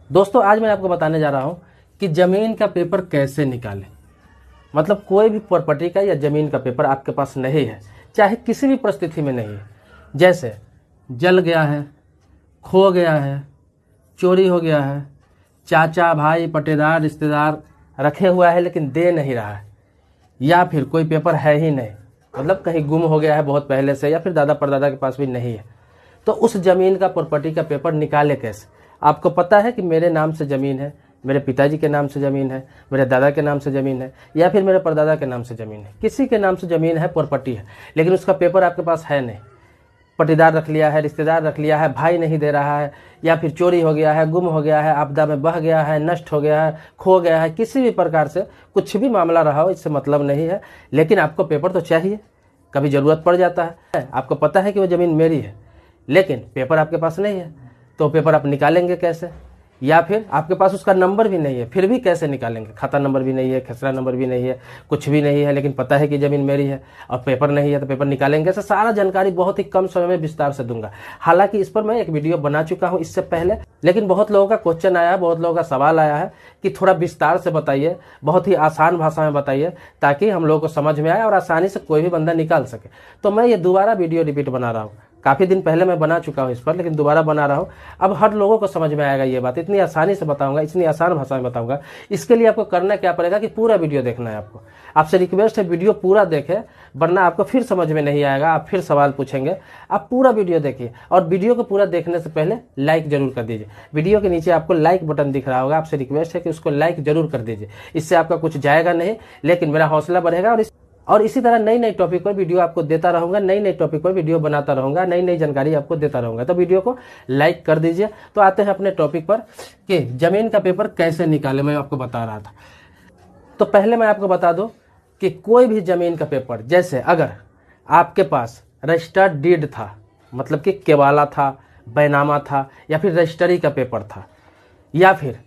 दोस्तों आज मैं आपको बताने जा रहा हूं कि जमीन का पेपर कैसे निकालें। मतलब कोई भी प्रॉपर्टी का या जमीन का पेपर आपके पास नहीं है, चाहे किसी भी परिस्थिति में नहीं है, जैसे जल गया है, खो गया है, चोरी हो गया है, चाचा भाई पटेदार रिश्तेदार रखे हुआ है लेकिन दे नहीं रहा है, या फिर कोई पेपर है ही नहीं, मतलब कहीं गुम हो गया है बहुत पहले से, या फिर दादा परदादा के पास भी नहीं है, तो उस जमीन का प्रॉपर्टी का पेपर निकाले कैसे। आपको पता है कि मेरे नाम से ज़मीन है, मेरे पिताजी के नाम से ज़मीन है, मेरे दादा के नाम से ज़मीन है, या फिर मेरे परदादा के नाम से ज़मीन है, किसी के नाम से ज़मीन है, प्रॉपर्टी है, लेकिन उसका पेपर आपके पास है नहीं। पटीदार रख लिया है, रिश्तेदार रख लिया है, भाई नहीं दे रहा है, या फिर चोरी हो गया है, गुम हो गया है, आपदा में बह गया है, नष्ट हो गया है, खो गया है, किसी भी प्रकार से कुछ भी मामला रहा हो, इससे मतलब नहीं है, लेकिन आपको पेपर तो चाहिए। कभी ज़रूरत पड़ जाता है, आपको पता है कि वो ज़मीन मेरी है लेकिन पेपर आपके पास नहीं है, तो पेपर आप निकालेंगे कैसे। या फिर आपके पास उसका नंबर भी नहीं है, फिर भी कैसे निकालेंगे। खाता नंबर भी नहीं है, खसरा नंबर भी नहीं है, कुछ भी नहीं है, लेकिन पता है कि ज़मीन मेरी है और पेपर नहीं है, तो पेपर निकालेंगे कैसे। सारा जानकारी बहुत ही कम समय में विस्तार से दूंगा। हालांकि इस पर मैं एक वीडियो बना चुका हूं इससे पहले, लेकिन बहुत लोगों का क्वेश्चन आया है, बहुत लोगों का सवाल आया है कि थोड़ा विस्तार से बताइए, बहुत ही आसान भाषा में बताइए, ताकि हम लोगों को समझ में आए और आसानी से कोई भी बंदा निकाल सके। तो मैं ये दोबारा वीडियो रिपीट बना रहा हूँ। काफ़ी दिन पहले मैं बना चुका हूँ इस पर, लेकिन दोबारा बना रहा हूँ। अब हर लोगों को समझ में आएगा ये बात, इतनी आसानी से बताऊंगा, इतनी आसान भाषा में बताऊंगा। इसके लिए आपको करना क्या पड़ेगा कि पूरा वीडियो देखना है आपको। आपसे रिक्वेस्ट है वीडियो पूरा देखें, वरना आपको फिर समझ में नहीं आएगा, आप फिर सवाल पूछेंगे। आप पूरा वीडियो देखिए, और वीडियो को पूरा देखने से पहले लाइक जरूर कर दीजिए। वीडियो के नीचे आपको लाइक बटन दिख रहा होगा, आपसे रिक्वेस्ट है कि उसको लाइक जरूर कर दीजिए। इससे आपका कुछ जाएगा नहीं, लेकिन मेरा हौसला बढ़ेगा। और इसी तरह नई नई टॉपिक पर वीडियो आपको देता रहूंगा, नई नई टॉपिक पर वीडियो बनाता रहूंगा, नई नई जानकारी आपको देता रहूंगा। तो वीडियो को लाइक कर दीजिए। तो आते हैं अपने टॉपिक पर कि जमीन का पेपर कैसे निकाले। मैं आपको बता रहा था, तो पहले मैं आपको बता दूं कि कोई भी जमीन का पेपर, जैसे अगर आपके पास रजिस्टर्ड डीड था, मतलब कि केवाला था, बैनामा था, या फिर रजिस्ट्री का पेपर था, या फिर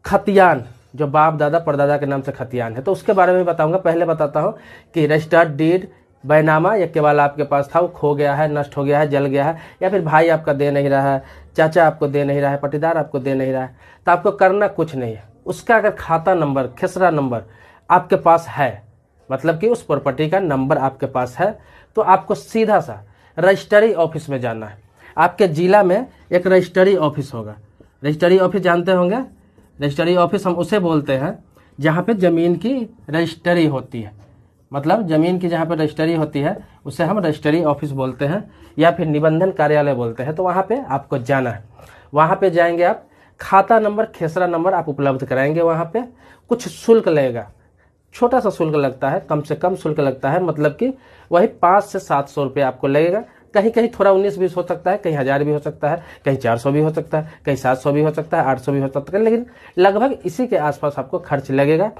खतियान जो बाप दादा परदादा के नाम से खतियान है, तो उसके बारे में बताऊंगा। पहले बताता हूं कि रजिस्टर्ड डीड, बैनामा या केवाला आपके पास था, वो खो गया है, नष्ट हो गया है, जल गया है, या फिर भाई आपका दे नहीं रहा है, चाचा आपको दे नहीं रहा है, पटीदार आपको दे नहीं रहा है, तो आपको करना कुछ नहीं है। उसका अगर खाता नंबर, खेसरा नंबर आपके पास है, मतलब कि उस प्रॉपर्टी का नंबर आपके पास है, तो आपको सीधा सा रजिस्ट्री ऑफिस में जाना है। आपके जिला में एक रजिस्ट्री ऑफिस होगा। रजिस्ट्री ऑफिस जानते होंगे। रजिस्ट्री ऑफिस हम उसे बोलते हैं जहाँ पे ज़मीन की रजिस्ट्री होती है, मतलब ज़मीन की जहाँ पे रजिस्ट्री होती है उसे हम रजिस्ट्री ऑफिस बोलते हैं, या फिर निबंधन कार्यालय बोलते हैं। तो वहाँ पे आपको जाना है। वहाँ पे जाएंगे आप, खाता नंबर, खेसरा नंबर आप उपलब्ध कराएंगे। वहाँ पे कुछ शुल्क लगेगा, छोटा सा शुल्क लगता है, कम से कम शुल्क लगता है, मतलब कि वही 500 से 700 रुपये आपको लगेगा। कहीं कहीं थोड़ा 19-20 हो सकता है, कहीं 1000 भी हो सकता है, कहीं 400 भी हो सकता है, कहीं 700 भी हो सकता है, 800 भी हो सकता है, लेकिन लगभग इसी के आसपास आपको खर्च लगेगा।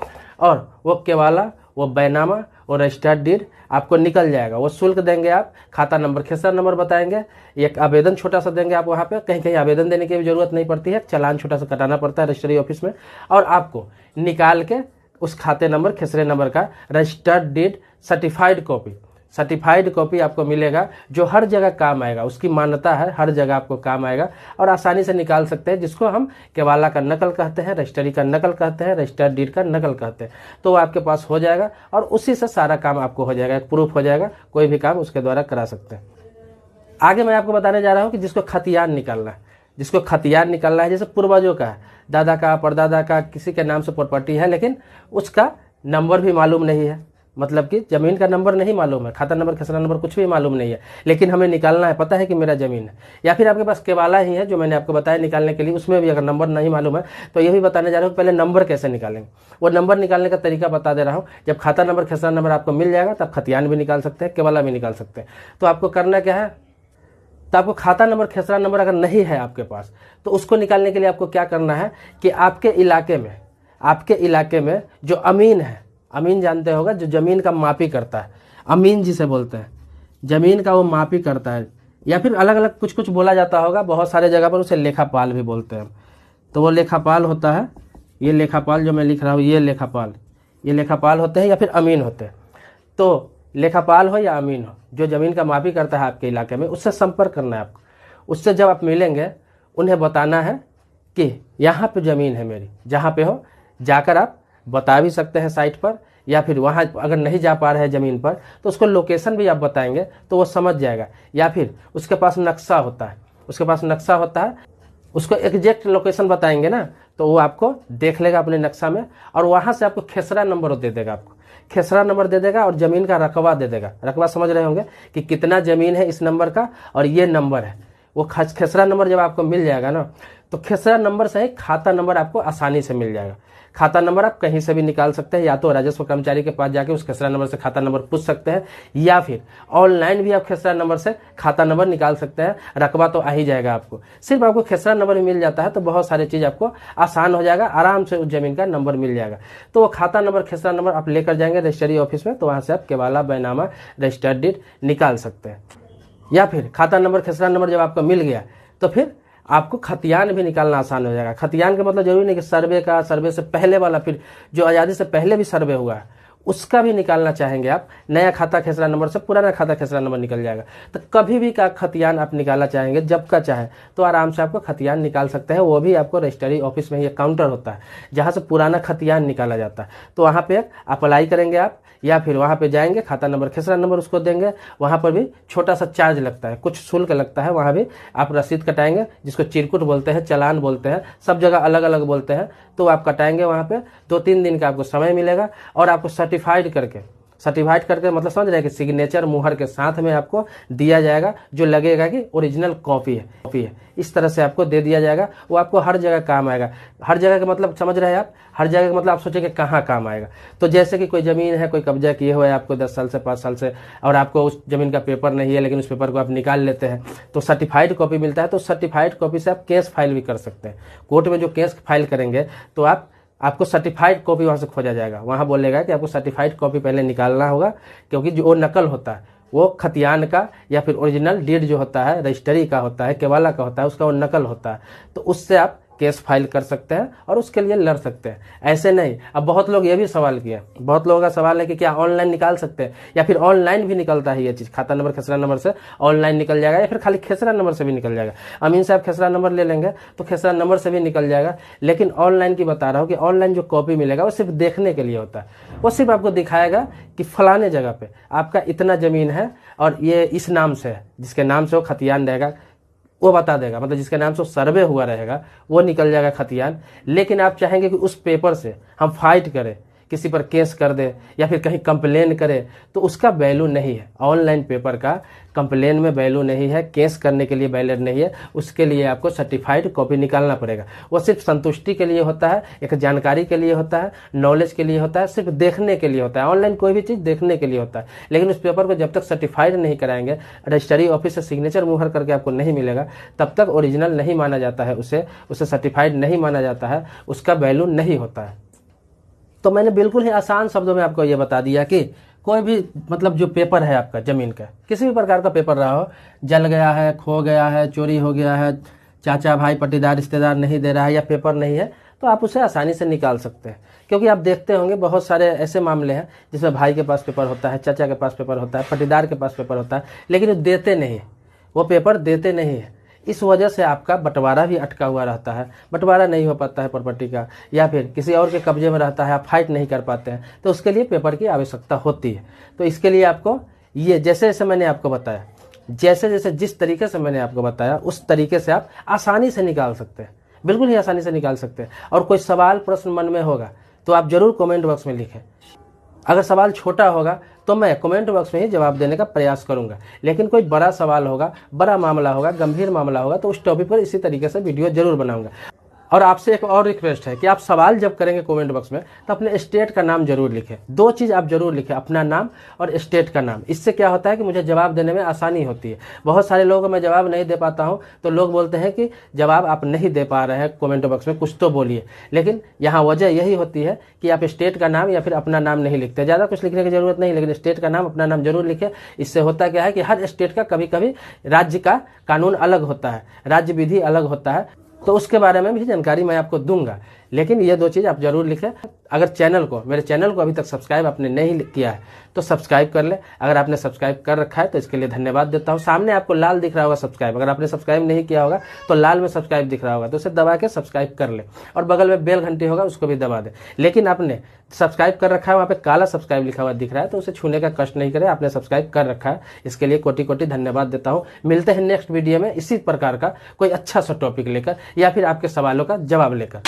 और वो केवाला, वो बैनामा, वो रजिस्टर्ड डीड आपको निकल जाएगा। वो शुल्क देंगे आप, खाता नंबर, खेसरा नंबर बताएंगे, एक आवेदन छोटा सा देंगे आप वहाँ पे। कहीं कहीं आवेदन देने की भी जरूरत नहीं पड़ती है, चालान छोटा सा कटाना पड़ता है रजिस्ट्री ऑफिस में, और आपको निकाल के उस खाते नंबर, खेसरे नंबर का रजिस्टर्ड डीड सर्टिफाइड कॉपी आपको मिलेगा, जो हर जगह काम आएगा। उसकी मान्यता है, हर जगह आपको काम आएगा और आसानी से निकाल सकते हैं, जिसको हम केवाला का नकल कहते हैं, रजिस्ट्री का नकल कहते हैं, रजिस्टर्ड डीड का नकल कहते हैं। तो वो आपके पास हो जाएगा और उसी से सारा काम आपको हो जाएगा, एक प्रूफ हो जाएगा, कोई भी काम उसके द्वारा करा सकते हैं। आगे मैं आपको बताने जा रहा हूँ कि जिसको खतियान निकालना है, जिसको खतियान निकालना है, जैसे पूर्वजों का है, दादा का, परदादा का, किसी के नाम से प्रॉपर्टी है, लेकिन उसका नंबर भी मालूम नहीं है, मतलब कि जमीन का नंबर नहीं मालूम है, खाता नंबर, खसरा नंबर कुछ भी मालूम नहीं है, लेकिन हमें निकालना है, पता है कि मेरा जमीन है। या फिर आपके पास केवाला ही है, जो मैंने आपको बताया निकालने के लिए, उसमें भी अगर नंबर नहीं मालूम है, तो ये भी बताने जा रहा हूँ पहले नंबर कैसे निकालेंगे। वो नंबर निकालने का तरीका बता दे रहा हूँ। जब खाता नंबर, खसरा नंबर आपको मिल जाएगा, तब खतियान भी निकाल सकते हैं, केवाला भी निकाल सकते हैं। तो आपको करना क्या है, तो आपको खाता नंबर, खेसरा नंबर अगर नहीं है आपके पास, तो उसको निकालने के लिए आपको क्या करना है कि आपके इलाके में जो अमीन है, अमीन जानते होगा, जो जमीन का मापी करता है, अमीन जिसे बोलते हैं, जमीन का वो मापी करता है, या फिर अलग अलग कुछ कुछ बोला जाता होगा, बहुत सारे जगह पर उसे लेखापाल भी बोलते हैं। तो वो लेखापाल होता है, ये लेखापाल जो मैं लिख रहा हूँ, ये लेखापाल होते हैं, या फिर अमीन होते हैं। तो लेखापाल हो या अमीन हो, जो जमीन का मापी करता है आपके इलाके में, उससे संपर्क करना है आपको। उससे जब आप मिलेंगे, उन्हें बताना है कि यहाँ पे ज़मीन है मेरी, जहाँ पे हो जाकर आप बता भी सकते हैं साइट पर, या फिर वहाँ अगर नहीं जा पा रहे हैं ज़मीन पर तो उसको लोकेशन भी आप बताएंगे तो वो समझ जाएगा। या फिर उसके पास नक्शा होता है, उसको एग्जैक्ट लोकेशन बताएंगे ना तो वो आपको देख लेगा अपने नक्शा में, और वहाँ से आपको खेसरा नंबर दे देगा, आपको खेसरा नंबर दे देगा और ज़मीन का रकबा दे देगा। रकबा समझ रहे होंगे कि कितना ज़मीन है इस नंबर का और ये नंबर है। वो खेसरा नंबर जब आपको मिल जाएगा ना तो खेसरा नंबर से ही खाता नंबर आपको आसानी से मिल जाएगा। खाता नंबर आप कहीं से भी निकाल सकते हैं, या तो राजस्व कर्मचारी के पास जाके उस खेसरा नंबर से खाता नंबर पूछ सकते हैं, या फिर ऑनलाइन भी आप खेसरा नंबर से खाता नंबर निकाल सकते हैं। रकबा तो आ ही जाएगा आपको, सिर्फ आपको खेसरा नंबर मिल जाता है तो बहुत सारी चीज़ आपको आसान हो जाएगा, आराम से उस जमीन का नंबर मिल जाएगा। तो वो खाता नंबर खेसरा नंबर आप लेकर जाएंगे रजिस्ट्री ऑफिस में, तो वहाँ से आप केवाला बैनामा रजिस्टर्ड डीड निकाल सकते हैं। या फिर खाता नंबर खेसरा नंबर जब आपको मिल गया तो फिर आपको खतियान भी निकालना आसान हो जाएगा। खतियान का मतलब जरूरी नहीं कि सर्वे से पहले वाला, फिर जो आज़ादी से पहले भी सर्वे हुआ है उसका भी निकालना चाहेंगे आप, नया खाता खेसरा नंबर से पुराना खाता खेसरा नंबर निकल जाएगा। तो कभी भी का खतियान आप निकालना चाहेंगे, जब का चाहे तो आराम से आपको खतियान निकाल सकते हैं। वो भी आपको रजिस्ट्री ऑफिस में ही काउंटर होता है जहाँ से पुराना खतियान निकाला जाता है। तो वहाँ पे अप्लाई करेंगे आप, या फिर वहाँ पे जाएंगे, खाता नंबर खेसरा नंबर उसको देंगे, वहाँ पर भी छोटा सा चार्ज लगता है, कुछ शुल्क लगता है, वहाँ भी आप रसीद कटाएंगे, जिसको चिरकुट बोलते हैं, चालान बोलते हैं, सब जगह अलग अलग बोलते हैं। तो आप कटाएंगे वहाँ पे, 2-3 दिन का आपको समय मिलेगा और आपको सर्टिफाइड करके मतलब समझ रहे हैं कि सिग्नेचर मुहर के साथ में आपको दिया जाएगा, जो लगेगा कि ओरिजिनल कॉपी है। इस तरह से आपको दे दिया जाएगा। वो आपको हर जगह काम आएगा। हर जगह का मतलब समझ रहे हैं आप, हर जगह का मतलब आप सोचेंगे कहाँ काम आएगा। तो जैसे कि कोई ज़मीन है, कोई कब्जा किए हुए है आपको 10 साल से 5 साल से, और आपको उस ज़मीन का पेपर नहीं है, लेकिन उस पेपर को आप निकाल लेते हैं तो सर्टिफाइड कॉपी मिलता है। तो सर्टिफाइड कॉपी से आप केस फाइल भी कर सकते हैं। कोर्ट में जो केस फाइल करेंगे तो आपको सर्टिफाइड कॉपी वहाँ से खोजा जाएगा। वहाँ बोलेगा कि आपको सर्टिफाइड कॉपी पहले निकालना होगा, क्योंकि जो वो नकल होता है वो खतियान का या फिर ओरिजिनल डीड जो होता है, रजिस्ट्री का होता है, केवाला का होता है, उसका वो नकल होता है। तो उससे आप केस फाइल कर सकते हैं और उसके लिए लड़ सकते हैं। ऐसे नहीं, अब बहुत लोग ये भी सवाल किए, बहुत लोगों का सवाल है कि क्या ऑनलाइन निकाल सकते हैं, या फिर ऑनलाइन भी निकलता है ये चीज़, खाता नंबर खेसरा नंबर से ऑनलाइन निकल जाएगा, या फिर खाली खेसरा नंबर से भी निकल जाएगा। अमीन साहब खेसरा नंबर ले लेंगे तो खेसरा नंबर से भी निकल जाएगा। लेकिन ऑनलाइन की बता रहा हूँ कि ऑनलाइन जो कॉपी मिलेगा वो सिर्फ देखने के लिए होता है। वो सिर्फ आपको दिखाएगा कि फलाने जगह पे आपका इतना ज़मीन है और ये इस नाम से है, जिसके नाम से वो खतियान रहेगा वो बता देगा, मतलब जिसके नाम से सर्वे हुआ रहेगा वो निकल जाएगा खतियान। लेकिन आप चाहेंगे कि उस पेपर से हम फाइट करें, किसी पर केस कर दे या फिर कहीं कंप्लेन करे, तो उसका वैल्यू नहीं है। ऑनलाइन पेपर का कंप्लेन में वैल्यू नहीं है, केस करने के लिए वैल्यू नहीं है। उसके लिए आपको सर्टिफाइड कॉपी निकालना पड़ेगा। वो सिर्फ संतुष्टि के लिए होता है, एक जानकारी के लिए होता है, नॉलेज के लिए होता है, सिर्फ देखने के लिए होता है। ऑनलाइन कोई भी चीज़ देखने के लिए होता है, लेकिन उस पेपर को जब तक सर्टिफाइड नहीं कराएंगे, रजिस्ट्री ऑफिस से सिग्नेचर मुहर करके आपको नहीं मिलेगा, तब तक ओरिजिनल नहीं माना जाता है, उसे सर्टिफाइड नहीं माना जाता है, उसका वैल्यू नहीं होता है। तो मैंने बिल्कुल ही आसान शब्दों में आपको ये बता दिया कि कोई भी मतलब जो पेपर है आपका ज़मीन का, किसी भी प्रकार का पेपर रहा हो, जल गया है, खो गया है, चोरी हो गया है, चाचा भाई पट्टीदार रिश्तेदार नहीं दे रहा है या पेपर नहीं है, तो आप उसे आसानी से निकाल सकते हैं। क्योंकि आप देखते होंगे बहुत सारे ऐसे मामले हैं जिसमें भाई के पास पेपर होता है, चाचा के पास पेपर होता है, पट्टीदार के पास पेपर होता है, लेकिन वो देते नहीं है, वो पेपर देते नहीं है। इस वजह से आपका बंटवारा भी अटका हुआ रहता है, बंटवारा नहीं हो पाता है प्रॉपर्टी का, या फिर किसी और के कब्जे में रहता है, आप फाइट नहीं कर पाते हैं। तो उसके लिए पेपर की आवश्यकता होती है। तो इसके लिए आपको ये जैसे जैसे मैंने आपको बताया, जिस तरीके से मैंने आपको बताया उस तरीके से आप आसानी से निकाल सकते हैं, बिल्कुल ही आसानी से निकाल सकते हैं। और कोई सवाल प्रश्न मन में होगा तो आप जरूर कमेंट बॉक्स में लिखें। अगर सवाल छोटा होगा तो मैं कमेंट बॉक्स में ही जवाब देने का प्रयास करूंगा, लेकिन कोई बड़ा सवाल होगा, बड़ा मामला होगा, गंभीर मामला होगा, तो उस टॉपिक पर इसी तरीके से वीडियो जरूर बनाऊंगा। और आपसे एक और रिक्वेस्ट है कि आप सवाल जब करेंगे कमेंट बॉक्स में तो अपने स्टेट का नाम जरूर लिखें। 2 चीज़ आप जरूर लिखें, अपना नाम और स्टेट का नाम। इससे क्या होता है कि मुझे जवाब देने में आसानी होती है। बहुत सारे लोगों को मैं जवाब नहीं दे पाता हूं तो लोग बोलते हैं कि जवाब आप नहीं दे पा रहे हैं कमेंट बॉक्स में, कुछ तो बोलिए। लेकिन यहाँ वजह यही होती है कि आप स्टेट का नाम या फिर अपना नाम नहीं लिखते। ज़्यादा कुछ लिखने की जरूरत नहीं, लेकिन स्टेट का नाम, अपना नाम जरूर लिखें। इससे होता क्या है कि हर स्टेट का कभी कभी राज्य का कानून अलग होता है, राज्य विधि अलग होता है, तो उसके बारे में भी जानकारी मैं आपको दूंगा। लेकिन ये 2 चीज़ आप जरूर लिखें। अगर मेरे चैनल को अभी तक सब्सक्राइब आपने नहीं किया है तो सब्सक्राइब कर ले। अगर आपने सब्सक्राइब कर रखा है तो इसके लिए धन्यवाद देता हूँ। सामने आपको लाल दिख रहा होगा सब्सक्राइब, अगर आपने सब्सक्राइब नहीं किया होगा तो लाल में सब्सक्राइब दिख रहा होगा, तो उसे दबा के सब्सक्राइब कर ले। और बगल में बेल घंटी होगा उसको भी दबा दे। लेकिन आपने सब्सक्राइब कर रखा है, वहाँ पे काला सब्सक्राइब लिखा हुआ दिख रहा है, तो उसे छूने का कष्ट नहीं करें, आपने सब्सक्राइब कर रखा है, इसके लिए कोटि कोटि धन्यवाद देता हूँ। मिलते हैं नेक्स्ट वीडियो में इसी प्रकार का कोई अच्छा सा टॉपिक लेकर या फिर आपके सवालों का जवाब लेकर।